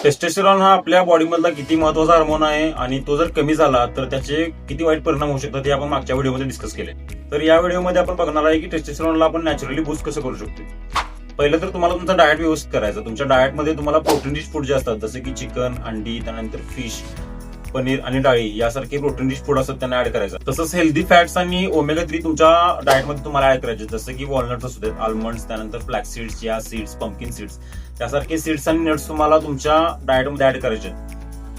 Testosterone हा आपल्या बॉडीमधला किती महत्वाचा हार्मोन आहे आणि तो जर कमी झाला तर त्याचे किती वाईट परिणाम होऊ शकतात हे आपण मागच्या व्हिडिओमध्ये डिस्कस केले. तर या व्हिडिओमध्ये आपण बघणार आहे की टेस्टोस्टेरॉनला आपण नॅचरली बूस्ट कसं करू शकतो. पहिलं तर तुम्हाला तुमचा डाएट व्यवस्थित करायचा. तुमच्या डाएटमध्ये तुम्हाला प्रोटीन रिच फूड जे असतात जसे की चिकन, अंडी, त्यानंतर फिश, पनीर आणि डाळी यासारखे प्रोटीन रिच फूड असतात त्यांना ऍड करायचं. तसंच हेल्दी फॅट्स आणि ओमेगा 3 तुमच्या डाएटमध्ये तुम्हाला ऍड करायचे, जसं की वॉलनट्स असू देत, आल्मंड्स, त्यानंतर flax seeds, chia seeds, pumpkin seeds यासारखे सीड्स आणि नट्स तुम्हाला तुमच्या डाएटमध्ये ऍड करायचे.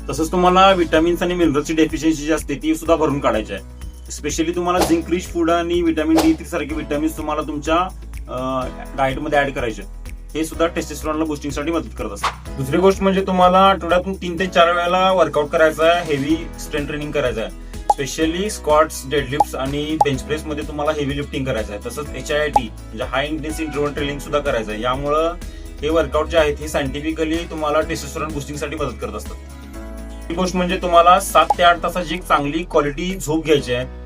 तसंच तुम्हाला विटामिन्स आणि मिनरल्सची डेफिशियन्सी जी असते ती सुद्धा भरून काढायची आहे. स्पेशली तुम्हाला झिंक रिच फूड आणि विटामिन D3 सारखे विटामिन्स तुम्हाला तुमच्या डाएटमध्ये ऍड करायचे. हे सुद्धा टेस्टोस्टेरॉनला बुस्टिंगसाठी मदत करत असतात. दुसरी गोष्ट म्हणजे तुम्हाला आठवड्यातून 3 ते 4 वेळेला वर्कआउट करायचा आहे, हेवी स्ट्रेंथ ट्रेनिंग करायचं आहे. स्पेशली स्क्वॉट्स, डेडलिफ्ट्स आणि बेंच प्रेस मध्ये तुम्हाला हेवी लिफ्टिंग करायचं आहे. तसंच HIIT म्हणजे हाय इंटेन्सिटी इंटरव्हल ट्रेनिंग सुद्धा करायचं आहे. यामुळं हे वर्कआउट जे आहेत हे सायंटिफिकली तुम्हाला टेस्टोस्टेरॉन बुस्टिंगसाठी मदत करत असतात. ही गोष्ट म्हणजे तुम्हाला 7 ते 8 तासाची एक चांगली क्वालिटी झोप घ्यायची आहे.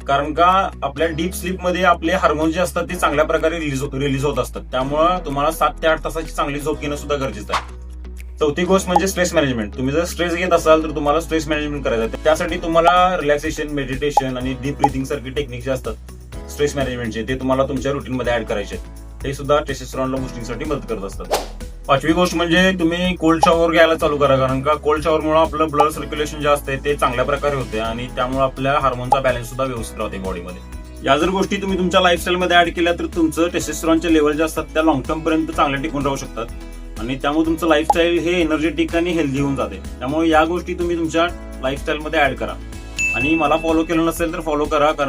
कारण का आपल्या डीप स्लीप मध्ये आपले हार्मोन जे असतात ते चांगल्या प्रकारे रिलीज होत असतात. त्यामुळे तुम्हाला 7 ते 8 तासाची चांगली झोप घेणं सुद्धा गरजेचं आहे. चौथी गोष्ट म्हणजे स्ट्रेस मॅनेजमेंट. तुम्ही जर स्ट्रेस घेत असाल तर तुम्हाला स्ट्रेस मॅनेजमेंट करायचं आहे. त्यासाठी तुम्हाला रिलॅक्सेशन, मेडिटेशन आणि डीप ब्रीथिंग सारखी टेक्निक जे असतात स्ट्रेस मॅनेजमेंटचे ते तुम्हाला तुमच्या रुटीनमध्ये ऍड करायचे. हे सुद्धा टेस्टोस्टेरॉनला बुस्टिंगसाठी मदत करत असतात. पाचवी गोष्ट म्हणजे तुम्ही कोल्ड शॉवर घ्यायला चालू करा. कारण का कोल्ड शॉवरमुळे आपलं ब्लड सर्क्युलेशन जे असते ते चांगल्या प्रकारे होते आणि त्यामुळे आपल्या हार्मोनचा बॅलन्स सुद्धा व्यवस्थित राहते बॉडीमध्ये. या जर गोष्टी तुम्ही तुमच्या लाईफस्टाईल मध्ये ऍड केल्या तर तुमचं टेस्टोस्टेरॉनचे लेवल जे असतात त्या लॉंग टर्म पर्यंत चांगले टिकून राहू शकतात आणि त्यामुळे तुमचं लाईफस्टाईल हे एनर्जेटिक आणि हेल्दी होऊन जाते. त्यामुळे या गोष्टी तुम्ही तुमच्या लाईफस्टाईल मध्ये ऍड करा आणि मला फॉलो केलं नसेल तर फॉलो करा. कारण